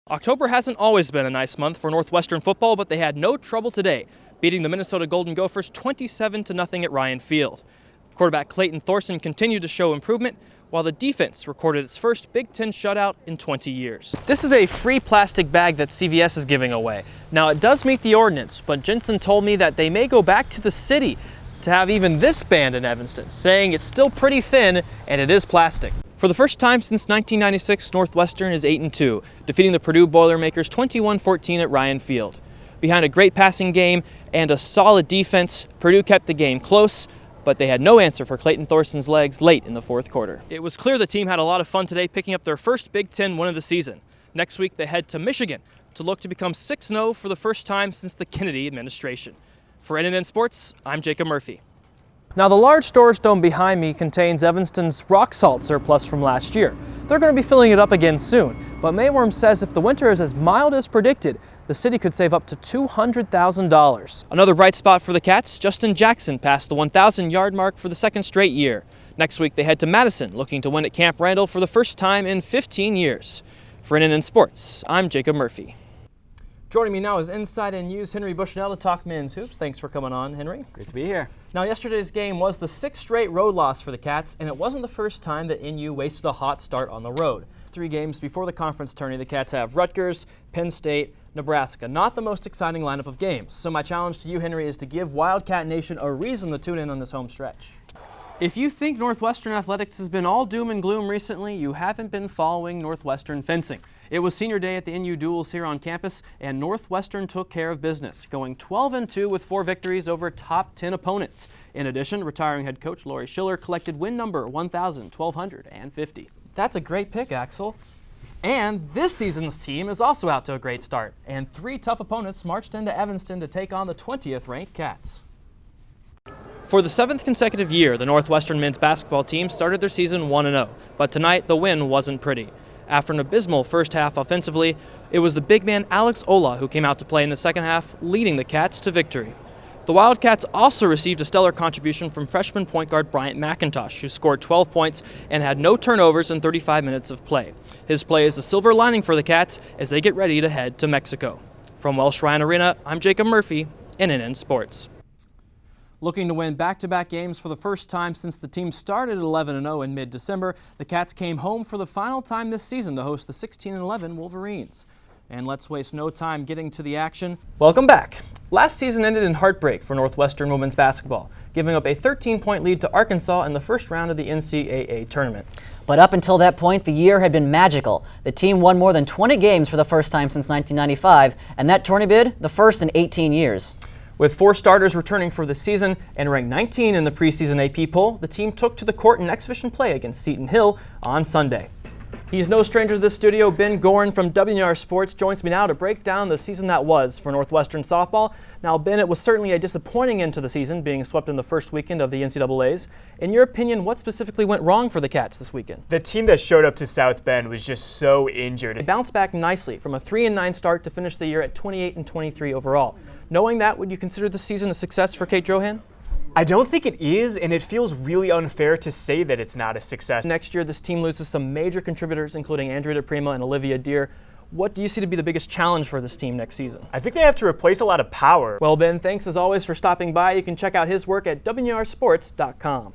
October hasn't always been a nice month for Northwestern football, but they had no trouble today, beating the Minnesota Golden Gophers 27-0 at Ryan Field. Quarterback Clayton Thorson continued to show improvement, while the defense recorded its first Big Ten shutout in 20 years. This is a free plastic bag that CVS is giving away. Now, it does meet the ordinance, but Jensen told me that they may go back to the city to have even this band in Evanston, saying it's still pretty thin and it is plastic. For the first time since 1996, Northwestern is 8-2, defeating the Purdue Boilermakers 21-14 at Ryan Field. Behind a great passing game and a solid defense, Purdue kept the game close, but they had no answer for Clayton Thorson's legs late in the fourth quarter. It was clear the team had a lot of fun today, picking up their first Big Ten win of the season. Next week, they head to Michigan to look to become 6-0 for the first time since the Kennedy administration. For NNN Sports, I'm Jacob Murphy. Now, the large storage dome behind me contains Evanston's rock salt surplus from last year. They're going to be filling it up again soon, but Mayworm says if the winter is as mild as predicted, the city could save up to $200,000. Another bright spot for the Cats, Justin Jackson passed the 1,000-yard mark for the second straight year. Next week, they head to Madison, looking to win at Camp Randall for the first time in 15 years. For NNN Sports, I'm Jacob Murphy. Joining me now is Inside NU's Henry Bushnell to talk men's hoops. Thanks for coming on, Henry. Great to be here. Now, yesterday's game was the sixth straight road loss for the Cats, and it wasn't the first time that NU wasted a hot start on the road. 3 games before the conference tourney, the Cats have Rutgers, Penn State, Nebraska. Not the most exciting lineup of games. So my challenge to you, Henry, is to give Wildcat Nation a reason to tune in on this home stretch. If you think Northwestern athletics has been all doom and gloom recently, you haven't been following Northwestern fencing. It was senior day at the NU duels here on campus, and Northwestern took care of business, going 12-2 with 4 victories over top 10 opponents. In addition, retiring head coach Lori Schiller collected win number 1,1250. That's a great pick, Axel. And this season's team is also out to a great start, and 3 tough opponents marched into Evanston to take on the 20th-ranked Cats. For the 7th consecutive year, the Northwestern men's basketball team started their season 1-0, but tonight the win wasn't pretty. After an abysmal first half offensively, it was the big man Alex Ola who came out to play in the second half, leading the Cats to victory. The Wildcats also received a stellar contribution from freshman point guard Bryant McIntosh, who scored 12 points and had no turnovers in 35 minutes of play. His play is a silver lining for the Cats as they get ready to head to Mexico. From Welsh Ryan Arena, I'm Jacob Murphy, NNN Sports. Looking to win back-to-back games for the first time since the team started at 11-0 in mid-December, the Cats came home for the final time this season to host the 16-11 Wolverines. And let's waste no time getting to the action. Welcome back. Last season ended in heartbreak for Northwestern women's basketball, giving up a 13-point lead to Arkansas in the first round of the NCAA tournament. But up until that point, the year had been magical. The team won more than 20 games for the first time since 1995, and that tourney bid, the first in 18 years. With 4 starters returning for the season and ranked 19 in the preseason AP poll, the team took to the court in exhibition play against Seton Hill on Sunday. He's no stranger to this studio. Ben Gorin from WNR Sports joins me now to break down the season that was for Northwestern softball. Now, Ben, it was certainly a disappointing end to the season, being swept in the first weekend of the NCAAs. In your opinion, what specifically went wrong for the Cats this weekend? The team that showed up to South Bend was just so injured. They bounced back nicely from a 3-9 start to finish the year at 28-23 overall. Knowing that, would you consider this season a success for Kate Drohan? I don't think it is, and it feels really unfair to say that it's not a success. Next year, this team loses some major contributors, including Andrea DePrima and Olivia Deer. What do you see to be the biggest challenge for this team next season? I think they have to replace a lot of power. Well, Ben, thanks as always for stopping by. You can check out his work at WNRsports.com.